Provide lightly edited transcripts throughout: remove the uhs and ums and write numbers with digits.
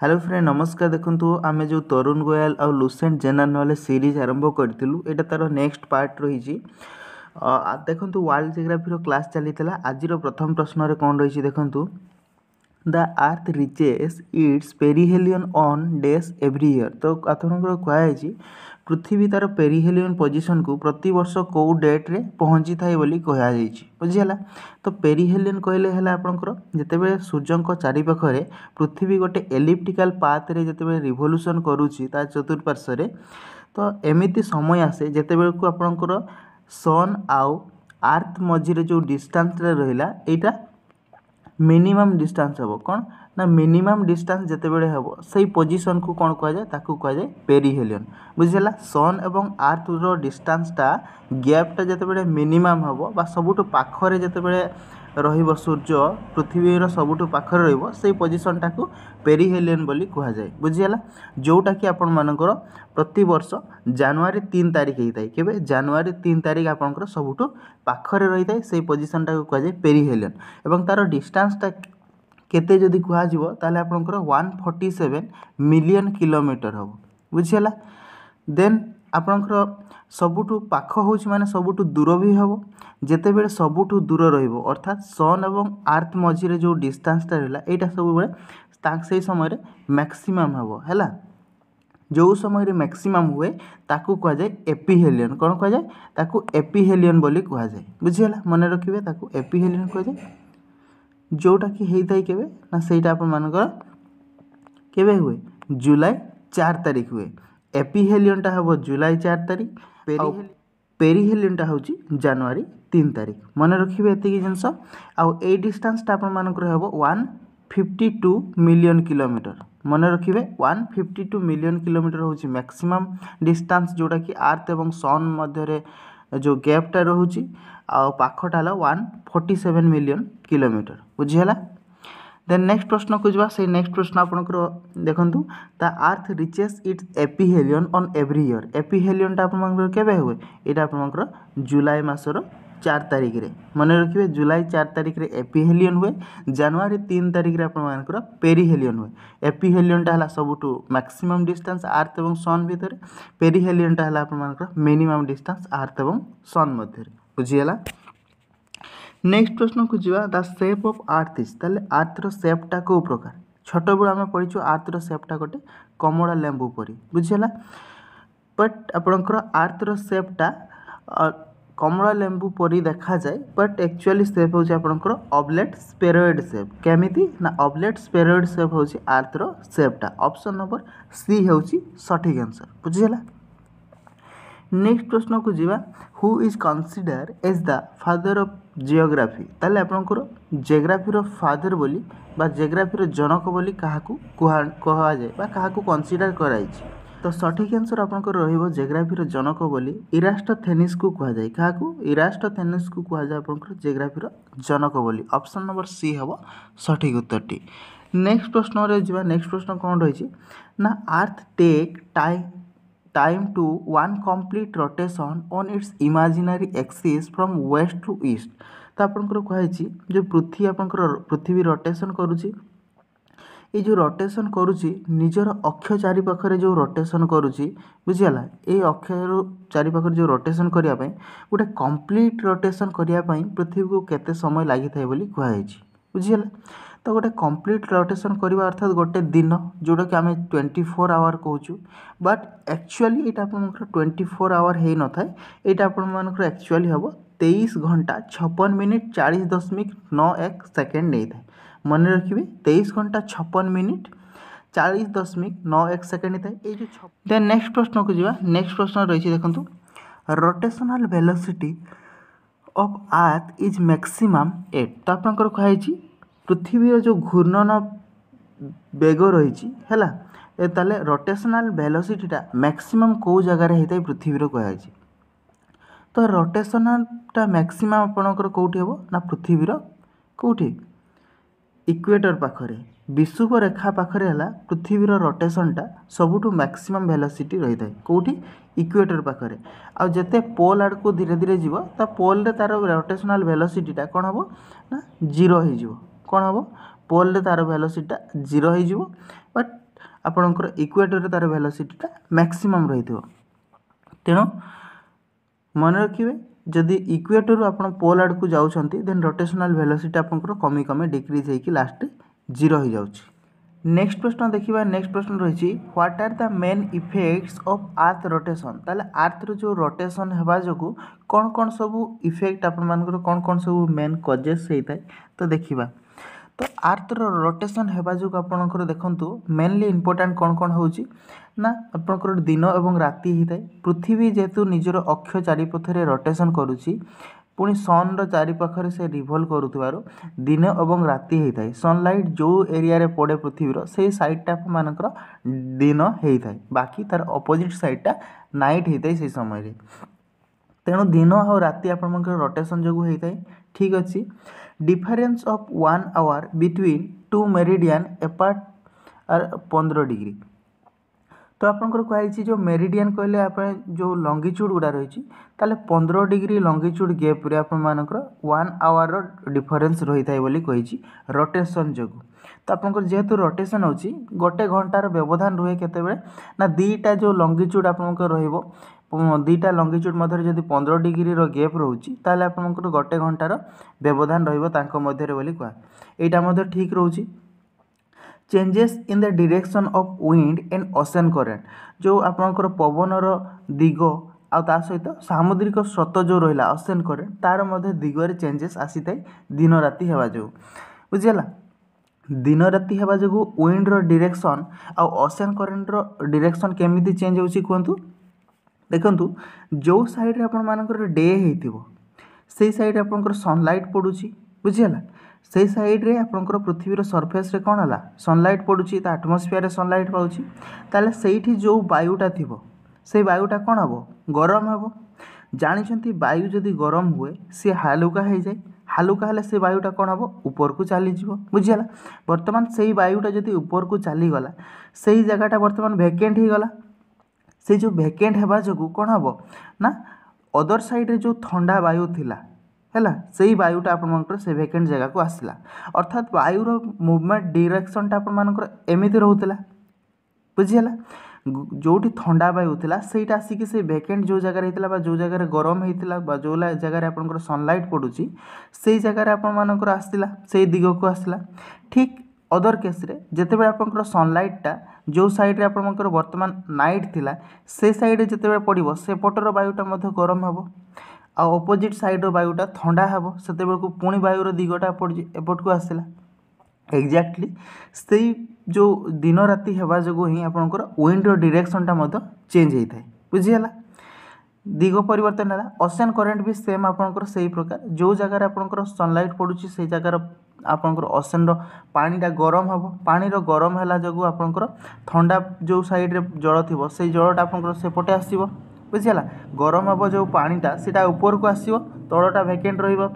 Hello friend नमस्कार। देखो आमे जो तरुण गोयल और लुसेंट जेनरल नॉलेज सीरीज आरंभ करूँ यहाँ तार नेक्स्ट पार्ट रही। देखो वर्ल्ड जियोग्राफी क्लास चली आज प्रथम प्रश्न कौन रही देखु the earth reaches its perihelion on days every year. तो आपंकर कहुई पृथ्वी तार पेरिहेलियन पोजिशन को प्रति वर्ष कौ डेट रे पहुँची थाए बोली कहुई बुझीगला। तो पेरिहेलियन कहले आपंकर जितेबाला सूर्य चारिपाखे पृथ्वी गोटे एलिप्टिकल पाथ रे जितेबाला रिवोल्यूशन करुच्ची ता चतुर्पार्श्व तो एमिति समय आसे जितेबाला को आपंकर सन आउ अर्थ मझिरे जो डिस्टेंस रहा यहाँ मिनिमम डिस्टेंस हम कौन ना मिनिमम डिस्टेंस जितेबाला हम से पोजिशन को कौन कहुए ताकू कहुए पेरिहेलियन बुझीगला। सन एवं अर्थ रो डिस्टेंसटा गैपटा जितेबाला मिनिमम हम बा सबुठु पाखरे जितेबाला रहिबो सूर्य पृथ्वीर सबुठु पाखरे रहिबो से पोजिशनटा को पेरिहेलियन बोली कहुए बुझीगला। जोटा कि आपण मानकर प्रति वर्ष जनवरी 3 तारिख होता है केबे जनवरी 3 तारिख आपंकर सबुठु पाखरे रही है से पोजिशनटा को कहुए पेरिहेलियन एवं तार डिस्टेंसटा केते जदि कहुजिवो ताले आपंकर 147 मिलियन किलोमीटर हम बुझीगला। देन आपंकर सबुठु पाख होउछि माने सबुठु दूर भी हम जितेबाला सबुठु दूर रहिबो अर्थात सन एवं अर्थ मझिरे जो डिस्टेंसटा रहा यहाँ सब से समय मैक्सिमम हम है जो समय मैक्सिमम हुए ताकू कहुए एपिहेलियन कौन कहुए ताकू एपिहेलियन बोली कहुए बुझीगला। मन रखिए ताकू एपिहेलियन कहुए जोटा कि होता है केबे ना सेटा आपण मानकर केबे हुए जुलाई 4 तारिख हुए एपिहेलियनटा हम जुलाई 4 तारिख पेरिहेलियनटा हूँ जनवरी 3 तारिख मन रखिए एतिक जिनस आउ ए डिस्टेंसटा आपण मानकर हम 152 मिलियन किलोमीटर मन रखिए 152 मिलियन किलोमीटर हूँ मैक्सिमम डिस्टेंस जोटा कि अर्थ एवं सन मध्य जो गैपटा रोचे पाखटा 147 मिलियन किलोमीटर बुझीगला। देन नेक्स्ट प्रश्न को जा से नेक्स्ट प्रश्न आपंकर देखूँ the earth reaches its aphelion on every year एपिहेलियनटा आपंकर केबे हुए यहाँ आपंकर जुलाई मासर 4 तारिख रे मन रखिए जुलाई 4 तारिख रे एपिहेलियन हुए जनवरी 3 तारिख रे आपंकर पेरिहेलियन हुए एपिहेलियनटा है सबुठु मैक्सिमम डिस्टेंस अर्थ एवं सन भितर पेरिहेलियनटा है आपंकर मिनिमम डिस्टेंस अर्थ एवं सन मध्य बुझीगला। नेक्स्ट प्रश्न को जा the shape of earth is ताले अर्थर शेपटा को प्रकार छोट बेलू आम पढ़ी अर्थर शेपटा गोटे कमला लेंबू परी बुझीगला। बट आपंकर अर्थर शेपटा कमला लेंबू परी देखा जाए बट एक्चुअली शेप हूँ आपंकर ऑब्लेट स्पेरॉइड शेप केमिति ना ऑब्लेट स्पेरॉइड शेप हूँ अर्थर शेपटा ऑप्शन नंबर सी हूँ सठिक आंसर बुझीगला। नेक्स्ट प्रश्न को जीवा who is consider as the father of geography ताले आपंकर जियोग्राफीर फादर बोली बा जियोग्राफीर जनक बोली काहाकू कहा जाए बा काहाकू कन्सिडर कराई तो सठिक आंसर आपंकर रहिबो जियोग्राफीर जनक बोली इरास्टोथेनिस को कहा जाए काहाकू इरास्टोथेनिस को कहा जाए आपंकर जियोग्राफीर जनक बोली ऑप्शन नंबर सी हम सठिक उत्तरटी। नेक्स्ट प्रश्न रे जीवा नेक्स्ट प्रश्न कौन रही ना earth take time to one complete rotation on its imaginary axis from west to east. तो आपंकर कहुई जो पृथ्वी आपंकर पृथ्वी रोटेशन करुच्ची ये जो रोटेशन करुच्ची निजर अक्ष चारिपाखे जो रोटेशन करुच्ची बुझीगला ये अक्ष चारिपाखे जो रोटेशन करने गोटे कंप्लीट रोटेशन करने पृथ्वी को केते समय लगी था बोली कहुई बुझीगला। तो गोटे कंप्लीट रोटेशन करवा अर्थात गोटे दिन जोटा कि आम 24 आवर कहूँ बट एक्चुअली यहाँ आप 24 आवर हो न था यहाँ आप एक्चुअली हम 23 घंटा 56 मिनिट 40.91 सेकेंड नहीं था मन रखिए 23 घंटा 56 मिनिट 40.91 सेकेंड था ये देन नेक्स्ट प्रश्न को जा नेक्स्ट प्रश्न रही देखो rotational velocity of earth is maximum at. तो आपंकर कहुई पृथ्वीर जो घूर्णन बेग रही है ताले रोटेशनल वेलोसिटीटा मैक्सिमम कौ जगार होता है पृथ्वीर कहुई तो रोटेशनलटा मैक्सिमम आपंकर कौटी हम ना पृथ्वीर कौटी इक्वेटर पाखरे विषुव रेखा पाखरे है पृथ्वीर रोटेशनटा सबुठु मैक्सिमम वेलोसिटी रही है कौटी इक्वेटर पाखरे आ जते पोल आड़ को धीरे धीरे जीव ता पोल रे तार रोटेशनल वेलोसिटीटा कौन हम ना 0 हो कौन हम पोल रे तार वेलोसिटीटा 0 हो बट आपणकर इक्वेटर तार वेलोसिटीटा मैक्सिमम रही। तेणु मन रखिए जदि इक्वेटर आप पोल आड़ को जाऊँच देन रोटेशनल वेलोसिटी आपंकर कमी कमी डिक्रीज होगी लास्ट 0 हो जाऊँगी। नेक्स्ट प्रश्न देखिए। नेक्स्ट प्रश्न रही what are the main effects of earth rotation. ताले अर्थ रो जो रोटेशन हेबा जोगु कौन कौन सब इफेक्ट आपण मानकर कौन कौन सब मेन कजेस होता है तो देखिबा। तो अर्थ रो रोटेशन हेबा जोगु आपनकर देखंतु मेनली इंपोर्टेंट कौन कौन होची ना आपनकर दिन एवं राति होता है। पृथ्वी जेहेतु निजर अक्ष चारिपथरे रोटेशन करुची पुणी सन रो चारि पाखरे से रिवॉल्व करुथिबारु दिन एवं राति होता है। सनलाइट जो एरिया रे पड़े पृथ्वीर से साइडटा मानकर दिन होता है बाकी तार अपोजिट साइडटा नाइट होता है से समय रे। तेणु दिन और राति आप रोटेशन जो होता है। ठीक अच्छे difference of 1 hour between 2 meridian apart are 15 degree. तो आपंकर कहुई जो मेरिडियन कहले आप जो लंगिच्यूड गुड़ा रही ताले 15 डिग्री लंगिच्यूड गैप रे आपनकर 1 आवर डिफरेंस रही था बोली कही रोटेशन जो। तो आपंकर जेहेतु रोटेशन होची गोटे घंटार व्यवधान रुहे केतेबेले ना दीटा जो लंगिच्यूड आपंकर रहिबो दीटा लंगिच्यूड मध्य जब 15 डिग्री गैप रोचे ताले आपंकर गोटे घंटार व्यवधान रहिबो तांको मध्य रे बोली कहा। एटा मध्य ठीक रोची। Changes in the direction of wind and ocean current जो आपंकर पवनर दिग आ सहित सामुद्रिक स्रोत जो रहा ओशन करेंट तार मध्य दिगरे चेंजेस आसी थाए दिन राति हेबा जो बुझीगला। दिन राति हेबा जो विंड रो डायरेक्शन आ ओशन करेंट रो डायरेक्शन केमिति चेंज होची कहंतु। देखंतु जो साइड रे आपण मानकर डे हेतिबो से साइड आपंकर सनलाइट पड़ुची बुझीगला। से साइड रे आपंकर पृथ्वीर सरफेस रे कौन है सनलाइट पड़ुची तो आटमोस्फियर रे सनलाइट पाउची ताले सेठी जो वायुटा थिबो से वायुटा कौन हम गरम हम जानते वायु जदि गरम हुए सी हालुका हो जाए हालुका हेले से वायुटा कौन हम ऊपर को चली जीवो बुझीगला। वर्तमान से वायुटा जदि ऊपर को चलीगला से जगहटा वर्तमान वैकेंट हो गला से जो वैकेंट हेबा जोगु कौन हम ना अदर साइड रे जो ठंडा वायु थिला हैला से वायुटा आपनकर से वैकेंट जगह को आसला अर्थात वायुर मूवमेंट डायरेक्शनटा आपनकर एमिति रहउतला बुझीगला। जोटी ठंडा वायु थिला सेटा आसिक से वैकेंट जो जगह रहितला बा जो जगह गरम होइतला बा जो जगह आपनकर सनलाइट पड़ुची से जगह आपन मानकर आसला से दिग को आसला। ठीक अदर केस रे जेतेबेले आपनकर सनलाइटटा जो साइड रे आपनकर वर्तमान नाइट थिला से साइड रे जेतेबेले पड़िबो से पटर वायुटा मध्य गरम हेबो आ अपोजिट साइड वायुटा ठंडा हेबो सेते बेलको पुणी वायुर दिगटा एपट को आसला एक्जाक्टली से जो दिन राति हेबा जो ही आपनकर विंड रो डायरेक्शनटा मध्य चेंज होता है बुझीगला। दिग परिवर्तन है। ओशन करेंट भी सेम आपनकर सही प्रकार जो जगह आपनकर सनलाइट पड़ुची से जगह आपनकर ओशन रो पानीटा गरम हेबो पानी रो गरम हैला जगु आपनकर ठंडा जो साइड रे जल थिबो से जलटा आपनकर सेपटे आसीबो बुझीगला। गरम हेबो जो पानीटा सेटा ऊपर को आसीबो तळटा वैकेंट रहिबो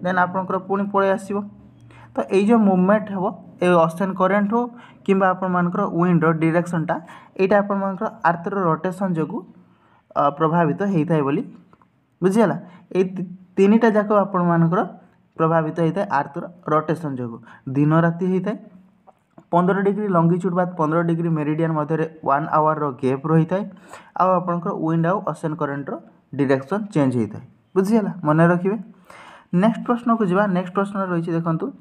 देन आपनकर पुणी पळे आसीबो। तो ये जो मूवमेंट हेबो ए ओशन करेंट हो किंबा आपण मानकर विंड रो डायरेक्शनटा एटा आपण मानकर अर्थ रो रोटेशन जगु प्रभावित होता है बोली बुझीगला। ए तीनटा जाक आपण मानकर प्रभावित होता है अर्थ रो रोटेशन जगु दिन राति होता है 15 डिग्री लंगिच्यूड बाद 15 डिग्री मेरिडियन मध्य 1 आवर रो गैप रही है आपंकर विंड आउ ओशन करेंट रो डायरेक्शन चेंज होता है बुझीगला मन रखिए। नेक्स्ट प्रश्न को जीवा। नेक्स्ट प्रश्न रही देखो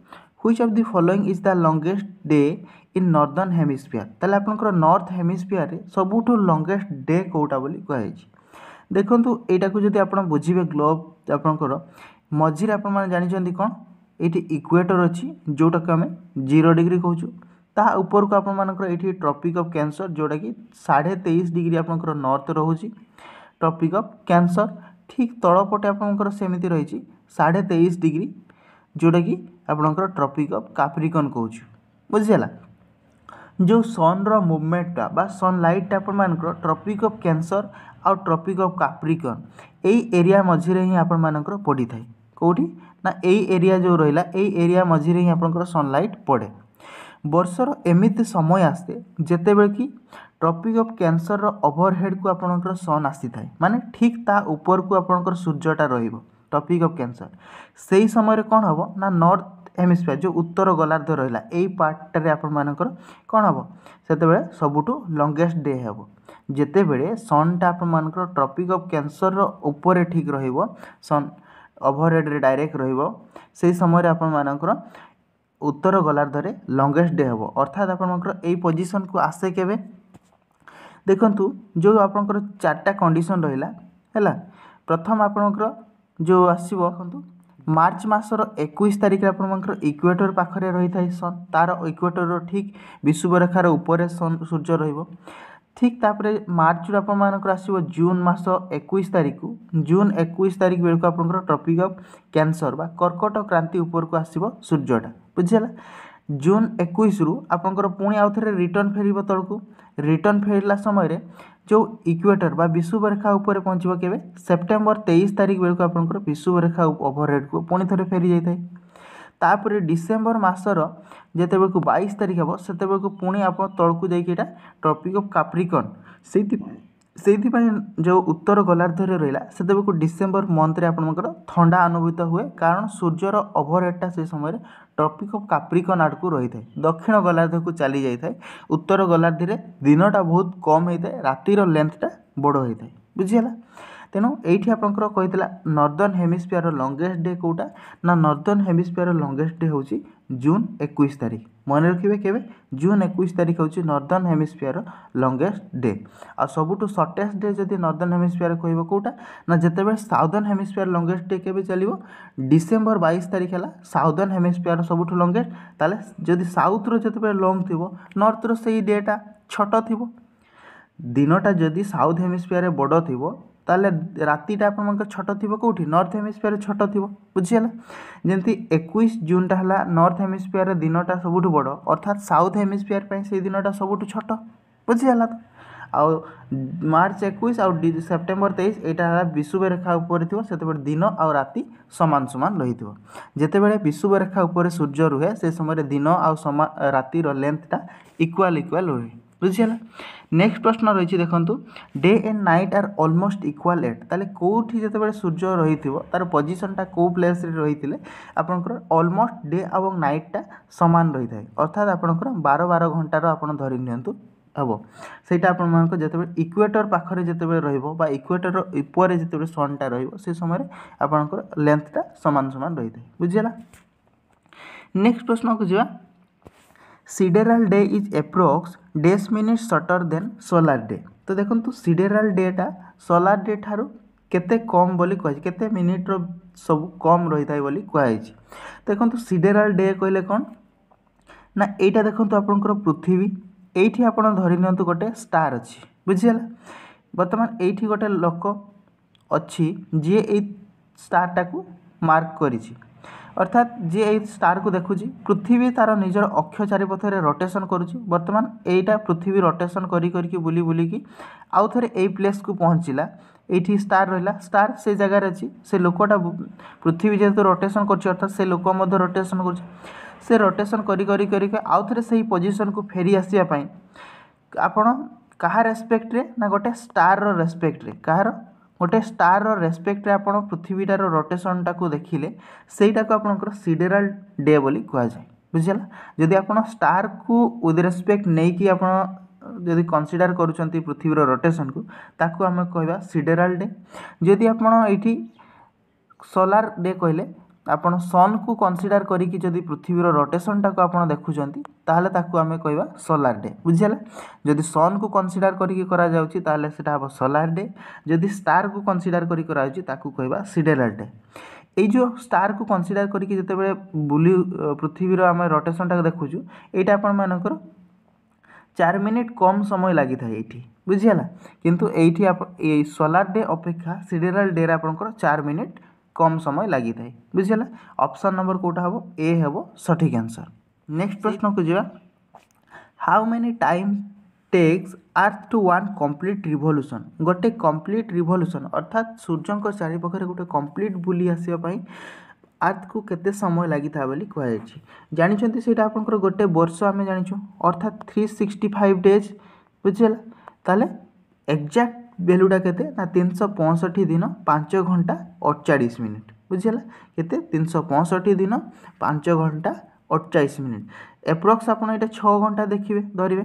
which of the following is the longest day in northern hemisphere ताले आपनकर नॉर्थ हेमिस्फीयर रे सबुठो लॉन्गेस्ट डे कोटा बोली कहि देखंतु एटा को जदि आपण बुझिबे ग्लोब आपनकर मझिरे आपण माने जानि चंदी कोन एटी इक्वेटर अछि जोटा के हमें 0 डिग्री कहूछु ता ऊपर को आपण मानकर एटी ट्रॉपिक ऑफ कैंसर जोटा कि 23.5 डिग्री आपनकर नॉर्थ रहउछि ट्रॉपिक ऑफ कैंसर। ठीक तळपटे आपनकर सेमिति रहिछि 23.5 डिग्री जोटा कि आपनकर ट्रॉपिक ऑफ कैप्रिकॉर्न कहूछु बुझिगला। जो सन रो मूवमेंटटा बा सनलाइट आपण मानकर ट्रॉपिक ऑफ कैंसर और ट्रॉपिक ऑफ कैप्रिकॉर्न एई एरिया मझिरे ही आपण मानकर पड़ी थाए कोठी ना एई एरिया जो रहिला एई एरिया मझिरे ही आपनकर सनलाइट पड़े। वर्षर एमिति समय आसे जेतेबेले कि ट्रॉपिक ऑफ कैंसर रो ओवरहेड को आपनकर सन आसी थाए माने ठीक ता ऊपर को आपनकर सूर्यटा रहिबो ट्रॉपिक ऑफ कैंसर से ही समय कौन हम ना नॉर्थ हेमिस्फियर जो उत्तर गोलार्ध रहा यही पार्टटे आपर कौन हम से सबुठू लंगेस्ट डे हम जितेबले सनटा आपर ट्रॉपिक ऑफ कैंसर ऊपर ठीक सन ओवरहेड रे डायरेक्ट से समय आपर उत्तर गोलार्ध रे लंगेस्ट डे हम अर्थात आपर यही पोजिशन को आसे केवे देखंतु जो आपनकर चार्टा कंडीशन रहिला हैला प्रथम आपनकर जो आसीबो देखंतु मार्च मासर 21 तारिख आपनकर इक्वेटर पाखरे रही थाई सन तार इक्वेटर ठीक विषुवरेखार ऊपर सन सूर्य रहिबो ठीक तापरे मार्च रू आपनकर आसीबो जून मास 21 तारिख को जून 21 तारिख बेल को आपनकर ट्रॉपिक ऑफ कैंसर बा कर्कट क्रांति ऊपर को आसीबो सूर्यटा बुझिला जून 21 रु आपनकर पुणी आउ थे रिटर्न फेर तलू रिटर्न फेरला समय जो इक्वेटर बा विषुवरेखा ऊपर पहुँचब केवे सेप्टेम्बर 23 तारिख बेलू आपनकर विषुवरेखा ओवरहेड को पुणी थे फेरी जाए तापर डिसेम्बर मासर जिते बेलू 22 तारिख हम से पुणी आप तलू जाइए ट्रॉपिक ऑफ कैप्रिकॉर्न से जो उत्तर गोलार्ध रहा से डिसेम्बर मंथ रे आपनकर ठंडा अनुभूत हुए कारण सूर्यर ओवरहेडटा से समय ट्रॉपिक ऑफ कैप्रिकॉर्न आड़ को रही है दक्षिण गोलार्ध को चली जाए उत्तर गोलार्ध रे दिनटा बहुत कम होता है रातिर लेंथटा बड़ होता है बुझीगला तेणु ये आपंकर कही नॉर्दर्न हेमिस्फियर लंगेस्ट डे कौटा ना नॉर्दर्न हेमिस्फियर लंगेस्ट डे हूँ जून 21 तारिख मन रखिए केवे जून 21 तारिख हूँ नॉर्दर्न हेमिस्फियर लंगेस्ट डे आ सबुठू शॉर्टेस्ट डे जदि नॉर्दर्न हेमिस्फियर कह कौटा ना जितेबाला साउदर्न हेमिस्फियर लंगेस्ट डे केवे चलो डिसेम्बर 22 तारिख है साउदर्न हेमिस्फियर सबुठू लंगेस्ट ताले जदि साउथ रो जितेबाला लॉन्ग थी नॉर्थ रो सही डेटा छोट थी दिनटा जदि साउथ हेमिस्फियर बड़ थी ताले रातिटा आपनकर छोट थी कौटी नॉर्थ हेमिस्फियर छोट थी बुझीगला जमती 21 जूनटा है नॉर्थ हेमिस्फियर दिनटा सबुठ बड़ अर्थात साउथ हेमिस्फियर से दिनटा सबुठ छोट बुझीगला तो आउ मार्च 21 आउ सेप्टेम्बर 23 यहाँ विषुवरेखा ऊपर थी से दिन आउ राति समान समान रही जितेबाला विषुवरेखा ऊपर सूर्य रुहे से समय दिन आउ रातिर लेंथटा इक्वाल इक्वाल रुहे बुझीगला नेक्स्ट प्रश्न रही देखो day and night are almost equal at ताले कोठी जितेबाला सूर्य रही तार पोजिशनटा कौ प्लेस रही आपंकर ऑलमोस्ट डे और नाइटटा सामान रही है अर्थात आपंकर 12 घंटार आप धरी नियंतु हम सहीटा आप जो इक्वेटर पाखरे जिते रहा इक्वेटर ऊपर जिते सनटा रे समय आपंकर लेंथटा सामान सामान रही है बुझीगला नेक्स्ट प्रश्न को जा sidereal day is approx days minute shorter than solar day तो देखो सिडेराल डेटा सोलार डे ठारू केते कम बोली कह केते मिनिट रो सब कम रही था बोली कहुई देखो सिडेराल डे कहले कौन ना एटा देखो आपंकर पृथ्वी ये आप धरी नियंतु गोटे स्टार अच्छी बुझीगला बर्तमान ये गोटे लोक अच्छी जी ए स्टारटा को मार्क करिछि अर्थात जी ए स्टार को देखुची पृथ्वी तार निजर अक्ष चारिपथरे रोटेशन करुच्ची बर्तमान यहीटा पृथ्वी रोटेशन करी बुली बुलिकी आउ थे यही प्लेस को पहुँचला ये स्टार रहा स्टार से जगार अच्छी से लोकटा पृथ्वी जेहेतु रोटेशन कर अर्थात से लोक रोटेशन कर रोटेशन करी आउ थे से पोजिशन को फेरी आसवाई आपण कहा रेस्पेक्ट रे ना गोटे स्टार रेस्पेक्ट रे कहार गोटे स्टार रेस्पेक्ट आप पृथ्वीटार रोटेशनटा को देखिले सहीटा को आपंकर सिडेराल डे बोली कह जाए बुझीगला जदि आप स्टार को विथ रेस्पेक्ट नहीं कि आप जदि कंसीडर करुँच पृथ्वीर रोटेशन को ताकू आम कह सिडेराल डे जदि आप सोलार डे कहले आपण सन को कंसीडर करिकी जदि पृथ्वीर रोटेशनटा को आप देखुंत ताहले ताकू आमे कहबा सोलार डे बुझीगला जदि सन को कंसीडर करिकी करा जाउची ताहले सेटा हबो सोलार डे जदि स्टार को कंसीडर करिकी करा जाउची ताकू कहबा सिडेराल डे ये जो स्टार को कंसीडर करिकी जतेबेले बुली पृथ्वीर आमे रोटेशनटा देखुचु एटा आपण मानकर 4 मिनिट कम समय लगी था ये बुझीगला किंतु एठी आप सोलार डे अपेक्षा सिडेराल डे आपनकर 4 मिनिट कम समय लगी था बुझीगला ऑप्शन नंबर कोटा हम ए हम सठिक आंसर नेक्स्ट प्रश्न को जा how many time takes earth to one complete revolution गोटे कंप्लीट रिवोल्यूशन अर्थात सूर्य चारिपाखे गोटे कंप्लीट बुली आसवाई अर्थ को केते समय लगी था बोली कहुई जानी से आपंकर गोटे वर्ष आम जाचु अर्थात 365 डेज बुझीगला ताले एक्जाक्ट वैल्यूटा केते ना 365 दिन 5 घंटा 48 मिनिट बुझीगला केते 365 दिन 5 घंटा 48 मिनिट एप्रोक्स आप 6 घंटा देखिए धरवे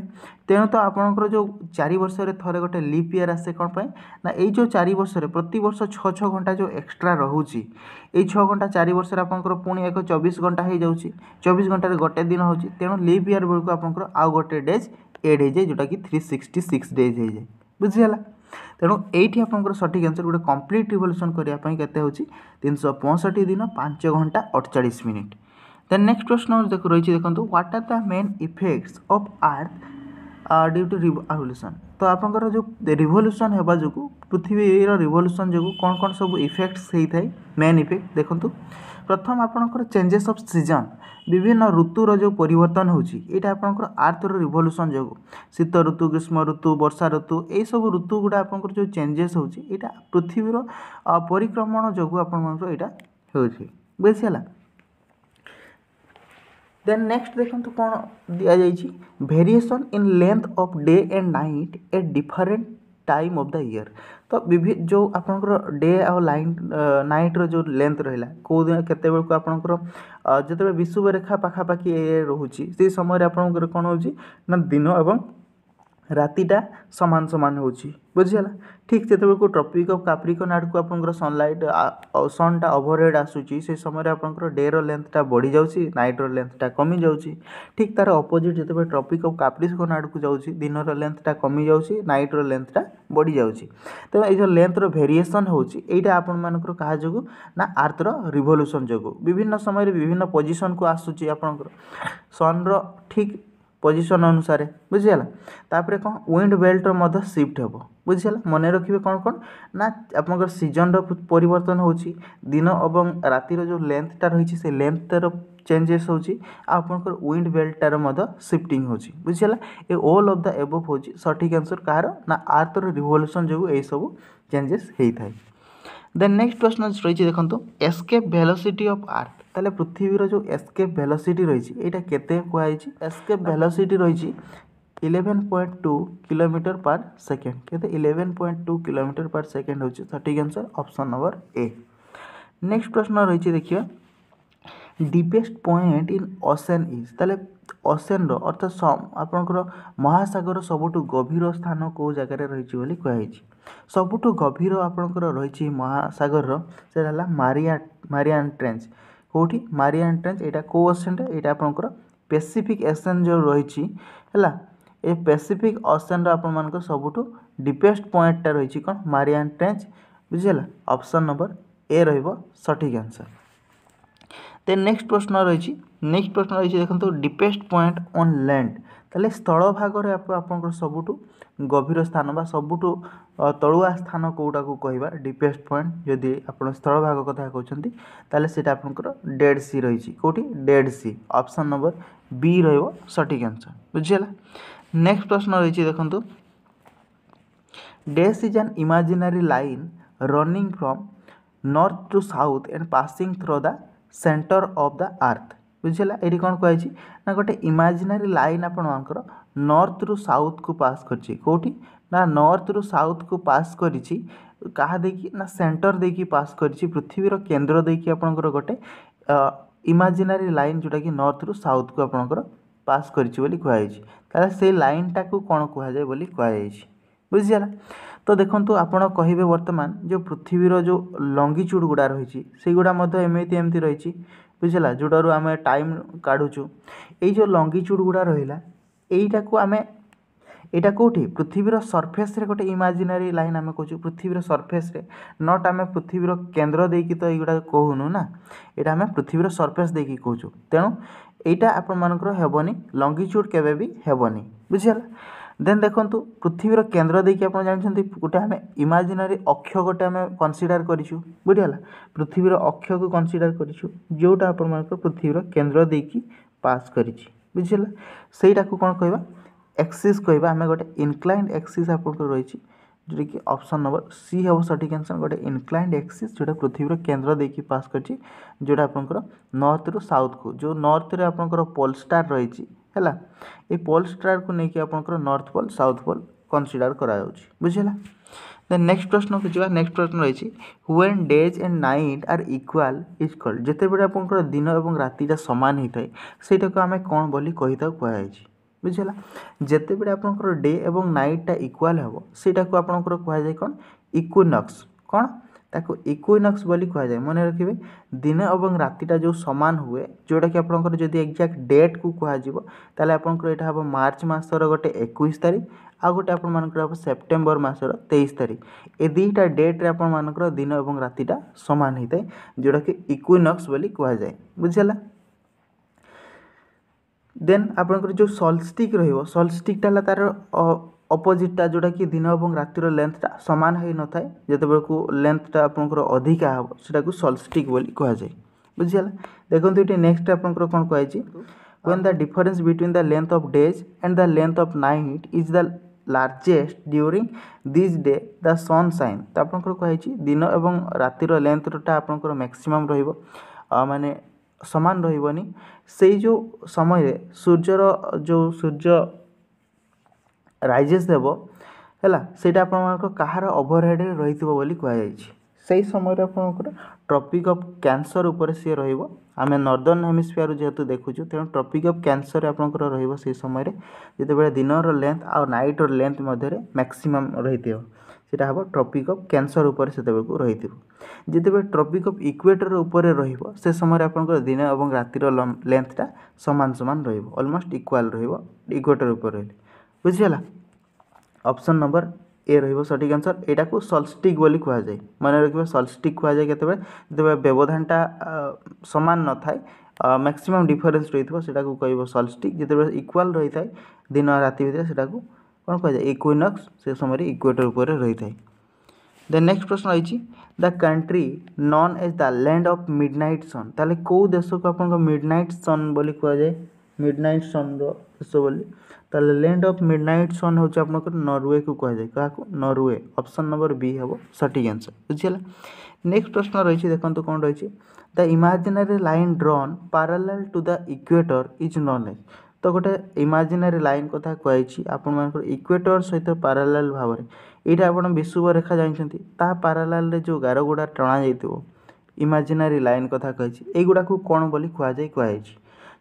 तेणु तो आपंकर जो 4 वर्ष थे गोटे लीप ईयर आसे कौन पाई ना ये जो 4 वर्ष प्रति वर्ष 6 घंटा जो एक्सट्रा रोचे ये 6 घंटा 4 वर्ष आपंकर पुणी एक 24 घंटा हो जाऊँगी 24 घंटे गोटे दिन हो तेणु लीप ईयर बेलू आपंकर आउ गोटे डेज एड हो जाए जोटा कि 366 डेज हो जाए बुझीगला तेणु ये आपंकर सठिक आंसर गोटे कंप्लीट रिवोल्यूशन करने केते होची 365 दिन 5 घंटा 48 मिनिट देन नेक्स्ट प्रश्न रही देखो what are the main effects of earth due to revolution तो आपंकर जो रिवोल्यूशन होगा जो पृथ्वीर रिवोल्यूशन जो कौन कौन सब इफेक्ट्स होता है मेन इफेक्ट देखो प्रथम आपंकर चेंजेस ऑफ सीजन विभिन्न ऋतुर जो परिवर्तन होता आपंकर आर्थर रिवोल्यूशन जो शीत ऋतु ग्रीष्म ऋतु वर्षा ऋतु यही सब ऋतु गुड़ा आपंकर जो चेंजेस होता पृथ्वीर परिक्रमण जो आपंकर यहाँ होगी बुझीगला देन नेक्स्ट देखो कौन दि जाइए variation in length of day and night at different time of the year तो विभिन्न जो आपंकर डे और लाइन नाइट्र जो लेंथ रहा कौ दिन केत आपंकर जो विषुव रेखा पाखापाखि रोचे से समय आपंकर कौन हो दिन एवं रातिटा सामान सामान हो बुझीगला ठीक जो ट्रॉपिक ऑफ कैप्रिकॉर्न आड़ को आपंकर सनलाइट सनटा ओवरहेड आसूची से समय आपंकर डे रो लेंथटा बढ़ी जाऊँगी नाइट रो लेंथटा कमी जाऊँगी ठीक तार अपोजिट जो ट्रॉपिक ऑफ कैप्रिकॉर्न आड़ को जाऊँगी दिन रो लेंथटा कमी जाऊँगी नाइट रो लेंथटा बढ़ी जाऊँगी तो ये लेंथ रो वेरिएशन होटा आपंकर क्या जो ना अर्थ रो रिवोल्यूशन जो विभिन्न समय विभिन्न पोजिशन को आसूची आपंकर सन रो ठीक पोजिशन अनुसार बुझीगला तापर कौन विंड बेल्टर मध्य शिफ्ट हे बुझीगला मन रखिए कौन कौन ना आपंकर सीजन परिवर्तन हो दिन और रातिर जो लेंथटा रही से लेंथर चेंजेस होकर विंड बेल्टार शिफ्टिंग हो बुझीगला ये ऑल ऑफ द एबव हो सठिक आंसर कहार ना आर्थर रिवोल्यूशन जो यही सब चेंजेस होता है देन नेक्स्ट प्रश्न रही देखो एस्केप वेलोसिटी ऑफ अर्थ ताले पृथ्वीर जो एस्केप वेलोसिटी रही है केते कहुई एस्केप वेलोसिटी रही 11.2 किलोमीटर पर सेकेंड केते 11.2 किलोमीटर पर सेकेंड हो सठिक answer option number A next प्रश्न रही देखिए deepest point in ocean is ताले ओशन रो अर्थात आपंकर महासागर सबुठ गभीर स्थान कौ जगार रही कहुई सबुठ गभीर आपंकर रही महासागर से मारियान ट्रेंच कौटी मारियान ट्रेंच यहाँ कौ ओशन यहाँ आपंकर पैसिफिक ओशन जो रही है ये पैसिफिक ओशन आपर सबुठ डीपेस्ट पॉइंटा रही कौन मारियान ट्रेंच बुझीगला ऑप्शन नंबर ए रठिक आंसर देन नेक्स्ट प्रश्न रही देखो डीपेस्ट पॉइंट ऑन लैंड ताले स्थल भाग आप सबुठ गभीर स्थान बा सबुठ तलुआ स्थान कौटा को कहवा डीपेस्ट पॉइंट जदि आप स्थल भाग कथा कहते ताले सेटा आपंकर डेड सी रही कौटी Dead Sea option number b सठिक आंसर बुझीगला नेक्स्ट प्रश्न रही देखो dash is an imaginary line running from north to south and passing through the centre of the earth बुझीगला ये कौन कहुई ना गोटे इमेजिनरी लाइन आपंकर नॉर्थ रु साउथ को पास करछि कौटी ना नॉर्थ रु साउथ को पास करिछि कहा देखि ना सेंटर देखि पास करिछि पृथ्वीर केंद्र देखि आपंकर गोटे इमेजिनरी लाइन जोटा कि नॉर्थ रु साउथ को आपंकर पास करिछि बोली कहुई ताले से लाइनटा को कौन कहुए बोली कहुई बुझीगला तो देखो आपड़ कहे बर्तमान जो पृथ्वीर जो लंगिच्यूड गुड़ा रही से गुड़ा एमती रही बुझला जोड़ू आम टाइम काढ़ुचु ये जो लंगिच्यूड गुड़ा रहा यहीटा को आम यहाँ कौटी पृथ्वीर सरफेस रे गोटे इमेजिनरी लाइन आम कहूँ पृथ्वीर सरफेस रे नट आम पृथ्वीर केन्द्र देकी तो युवा कहूनु ना यहाँ आम पृथ्वीर सरफेस देकी कहूँ तेणु यहाँ आपंकर हेबनी लंगिच्यूड केबे भी हेबनी बुझीगला देन देखो पृथ्वीर केन्द्र देकी आप जानते गोटे आम इमेजिनरी अक्ष गोटे आम कनसीडर करूँ बुझीगला पृथ्वीर अक्ष को कनसीडर करूँ जोटा आप पृथ्वीर केन्द्र देकी पास कर बुझीगला सेटा को कौन कहवा एक्सिस कहवा आम गोटे इनक्लाइंड एक्सिस आप रही जोटा कि ऑप्शन नंबर सी हम सठिक आंसर गोटे इनक्लाइंड एक्सिस जोटा पृथ्वीर केन्द्र देकी पास कर जोटा आपंकर नॉर्थ रु साउथ को जो नॉर्थ रे आपंकर पोल स्टार रही है ये पोल स्टार को लेकिन आपंकर north pole south pole consider करा बुझीगला देन नेक्स्ट प्रश्न को जावा नेक्स्ट प्रश्न रही when days and night are equal is called जेते बेले आपनकर दिन एवं रातिटा समान होता है सेटा को आमे कोन बोली कहिता कहै छी बुझला जेते बेले आपनकर डे एवं नाइटटा इक्वाल हेबो सेटा को आपनकर कहै जाय कोन इक्विनॉक्स कोन ताको इक्विनॉक्स बोली कह जाए मन रखिए दिन एवं रातिटा जो समान हुए जोटा कि आपंकर जब एक्जाक्ट डेट को कहल आपंकर यहाँ हम मार्च मसर गोटे 21 तारीख आ गोटे आप सेप्टेम्बर मसर 23 तारीख ए दुईटा डेट्रे आपर दिन और रातिटा सामान होता है जोटा कि इक्विनॉक्स बोली कह जाए बुझला देन आपंकर जो सॉल्स्टिक रहिबो सॉल्स्टिकटा तार अपोजिटा जोटा कि दिन और रातिर लेंथटा सामान हो न था जिते को लेंथटा आपंकर अधिका हम सेटा सॉल्स्टिक बोली कह जाए बुझला देखो ये नेक्स्ट आपंकर कौन कही when the difference between the length of days and the length of night is the largest during this day the sun sign तो आपंकर कही दिन और रातिर लेंथटा आपंकर मैक्सिमम रहिबो माने समान रहिबनी से जो समय सूर्यर जो सूर्य राइजेस हेबो हैला सेटा आपनकर कहार ओवरहेड रहितबो बोली कह जाय छी सही समय आपनकर ट्रॉपिक ऑफ कैंसर ऊपर से रहिबो आमे नॉर्दर्न हेमिस्फीयर जेहेतु देखुछु तेणु ट्रॉपिक ऑफ कैंसर आपनकर रहिबो से समय रे जते बेले दिन रो लेंथ आ नाइट रो लेंथ मध्ये रे मैक्सिमम रहितियो सेटा हबो ट्रॉपिक ऑफ कैंसर ऊपर से देबे को रहितिबो जते बेले ट्रॉपिक ऑफ इक्वेटर ऊपर रहिबो से समय आपनकर दिन एवं राति रो लेंथटा समान समान रहिबो ऑलमोस्ट इक्वल रहिबो इक्वेटर ऊपर रहले बुझिला ऑप्शन नंबर ए रहिबो सटीक आंसर एटा को सॉल्स्टिक बोली कह जाए मन रखिबे सॉल्स्टिक कह जाए केते बेले व्यवधानटा समान न थाए मैक्सिमम डिफरेंस रहितबो सेटा को कहबो सॉल्स्टिक जेते बेले इक्वल रही थाए दिन और राति भितर सेटा को कोन कह जाए इक्विनॉक्स से समय इक्वेटर ऊपर रही थाए देन नेक्स्ट प्रश्न रही the country known as the land of midnight sun ताले को देश को आपन मिडनाइट सन बोली कह जाए मिडनाइट सन रो देश बोली ताले लैंड ऑफ मिडनाइट सन हो आपनकर नॉर्वे को कह जाए क्या नॉर्वे ऑप्शन नंबर बी हम सटीक आंसर बुझिला नेक्स्ट प्रश्न रही देखो कौन रही the imaginary line drawn parallel to the equator is known as तो गोटे इमेजिनरी लाइन कथा कही आपण इक्वेटर सहित पैरेलल भाव में यहाँ आप विषुव रेखा जानते ता पैरेलल जो गार गुड़ा टणा जाइए इमेजिनरी लाइन कथा कही युवा को कौन बोली कहुई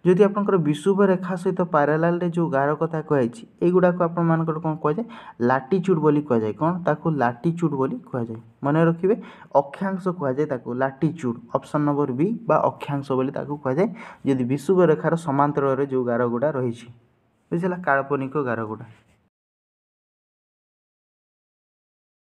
जदि आपंकर विषुव रेखा सहित पैरेलल जो गार कथा कही युवा को आपण कौन कह जाए लाटिट्यूड बोली कह जाए कौन ताकू लाटिट्यूड बोली कह जाए मन रखिए अक्षांश कह जाए लाटिट्यूड ऑप्शन नंबर बी बा अक्षांश बोली कह जाए जदि विषुव रेखार समांतर जो गार गुड़ा रही बुझला काल्पनिक गार गुड़ा